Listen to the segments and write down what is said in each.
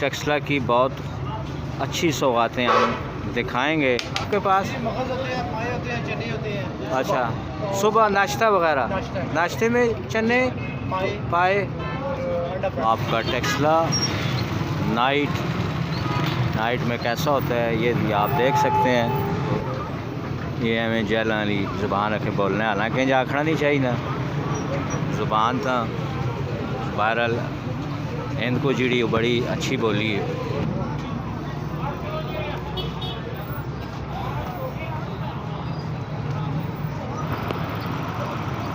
टेक्सला की बहुत अच्छी सौगातें हम दिखाएंगे आपके पास। मगज़ होते हैं, पाए होते हैं, चने होते हैं। अच्छा, सुबह नाश्ता वगैरह, नाश्ते में चने पाए। आपका टेक्सला नाइट में कैसा होता है ये भी आप देख सकते हैं। ये हमें जैल वाली ज़ुबान रखे बोलने, हालांकि जो आखना नहीं चाहिए ना ज़ुबान था। बहरहाल इनको जीड़ी बड़ी अच्छी बोली है।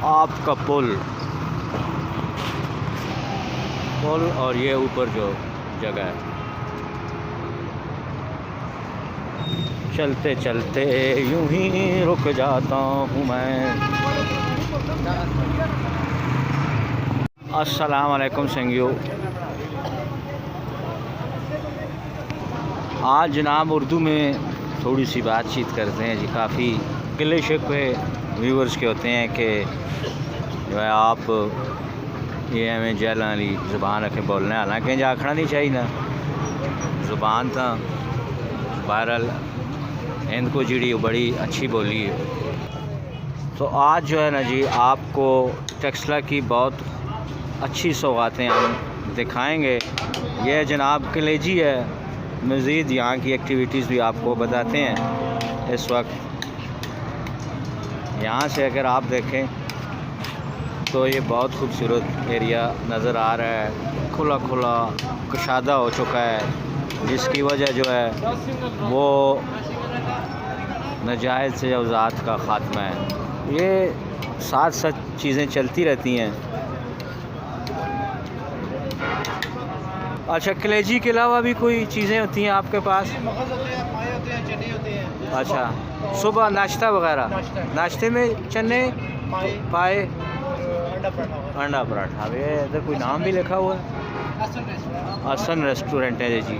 आपका पुल और ये ऊपर जो जगह है, चलते चलते यूं ही रुक जाता हूँ मैं। अस्सलाम वालेकुम संगियो, आज जनाब उर्दू में थोड़ी सी बातचीत करते हैं जी। काफ़ी गिले शिकवे व्यूवर्स के होते हैं कि जो है आप ये हमें जैल वाली ज़ुबान रखे बोलने, हालांकि जो आखना नहीं चाहिए ना ज़ुबान था। बहरहाल इनको जीड़ी बड़ी अच्छी बोली है। तो आज जो है ना जी आपको टेक्सला की बहुत अच्छी सौगातें हम दिखाएंगे। यह जनाब कलेजी है। मज़ीद यहाँ की एक्टिविटीज़ भी आपको बताते हैं। इस वक्त यहाँ से अगर आप देखें तो ये बहुत खूबसूरत एरिया नज़र आ रहा है। खुला खुला कुशादा हो चुका है, जिसकी वजह जो है वो नाजायज़ से अवजात का ख़ात्मा है। ये साथ साथ चीज़ें चलती रहती हैं। अच्छा, कलेजी के अलावा भी कोई चीज़ें होती हैं आपके पास? मगज़ होते हैं, पाए होते हैं, चने होते हैं। अच्छा, सुबह नाश्ता वगैरह, नाश्ते में चने पाए, अंडा पराठा। ये इधर कोई नाम भी लिखा हुआ है, हसन रेस्टोरेंट है जी।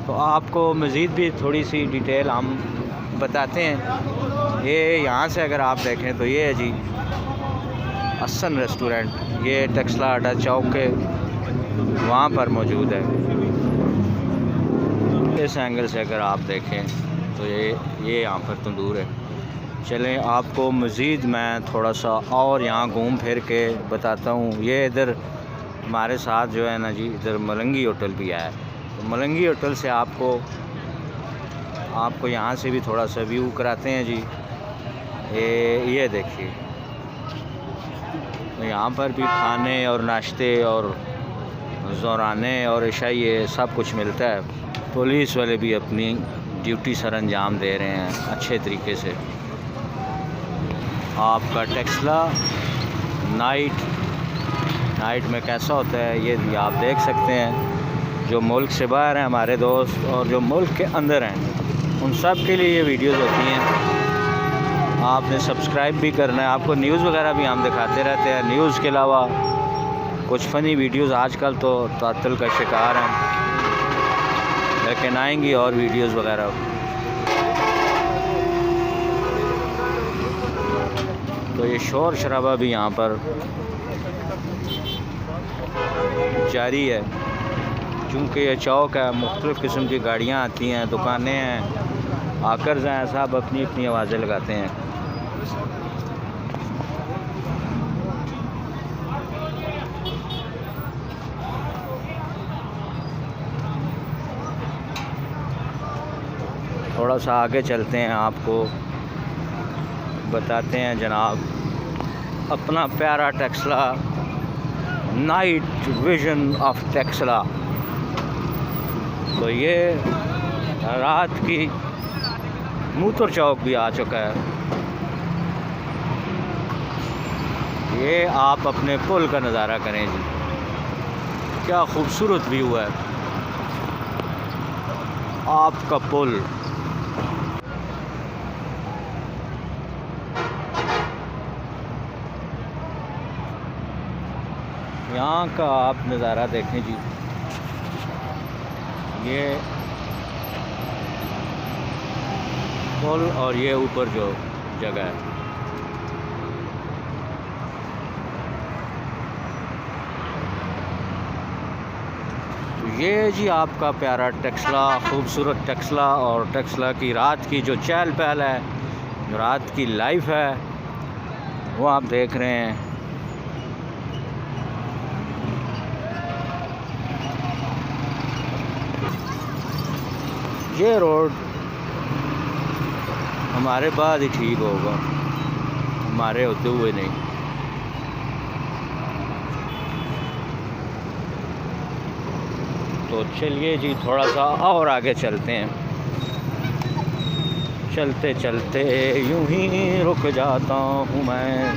तो आपको मज़ीद भी थोड़ी सी डिटेल हम बताते हैं। ये यहाँ से अगर आप देखें तो ये है जी हसन रेस्टोरेंट। ये टेक्सला अड्डा चौक के वहाँ पर मौजूद है। इस एंगल से अगर आप देखें तो ये यहाँ पर तंदूर है। चलें आपको मज़ीद मैं थोड़ा सा और यहाँ घूम फिर के बताता हूँ। ये इधर हमारे साथ जो है ना जी, इधर मलंगी होटल भी है। तो मलंगी होटल से आपको यहाँ से भी थोड़ा सा व्यू कराते हैं जी। ये देखिए, तो यहाँ पर भी खाने और नाश्ते और ज़ोराने और इशाई ये सब कुछ मिलता है। पुलिस वाले भी अपनी ड्यूटी सर अंजाम दे रहे हैं अच्छे तरीके से। आपका टेक्सला नाइट में कैसा होता है ये भी आप देख सकते हैं। जो मुल्क से बाहर हैं हमारे दोस्त और जो मुल्क के अंदर हैं, उन सब के लिए ये वीडियोज़ होती हैं। आपने सब्सक्राइब भी करना है। आपको न्यूज़ वगैरह भी हम दिखाते रहते हैं। न्यूज़ के अलावा कुछ फ़नी वीडियोज़ आजकल तो तातल का शिकार हैं, लेकिन आएंगी और वीडियोज़ वगैरह। तो ये शोर शराबा भी यहाँ पर जारी है, चूँकि ये चौक है। मुख्तलिफ़ किस्म की गाड़ियाँ आती हैं, दुकानें हैं, आकर जाएँ साहब अपनी अपनी आवाज़ें लगाते हैं। थोड़ा सा आगे चलते हैं, आपको बताते हैं जनाब अपना प्यारा Taxila, night vision of Taxila. तो ये रात की मूतर चौक भी आ चुका है। ये आप अपने पुल का नज़ारा करें जी, क्या खूबसूरत व्यू है। आपका पुल यहाँ का आप नज़ारा देखें जी। ये पुल और ये ऊपर जो जगह है, ये जी आपका प्यारा टेक्सला, खूबसूरत टेक्सला, और टेक्सला की रात की जो चहल पहल है, जो रात की लाइफ है, वो आप देख रहे हैं। ये रोड हमारे बाद ही ठीक होगा, हमारे होते हुए नहीं। तो चलिए जी थोड़ा सा और आगे चलते हैं। चलते चलते यूं ही रुक जाता हूँ मैं।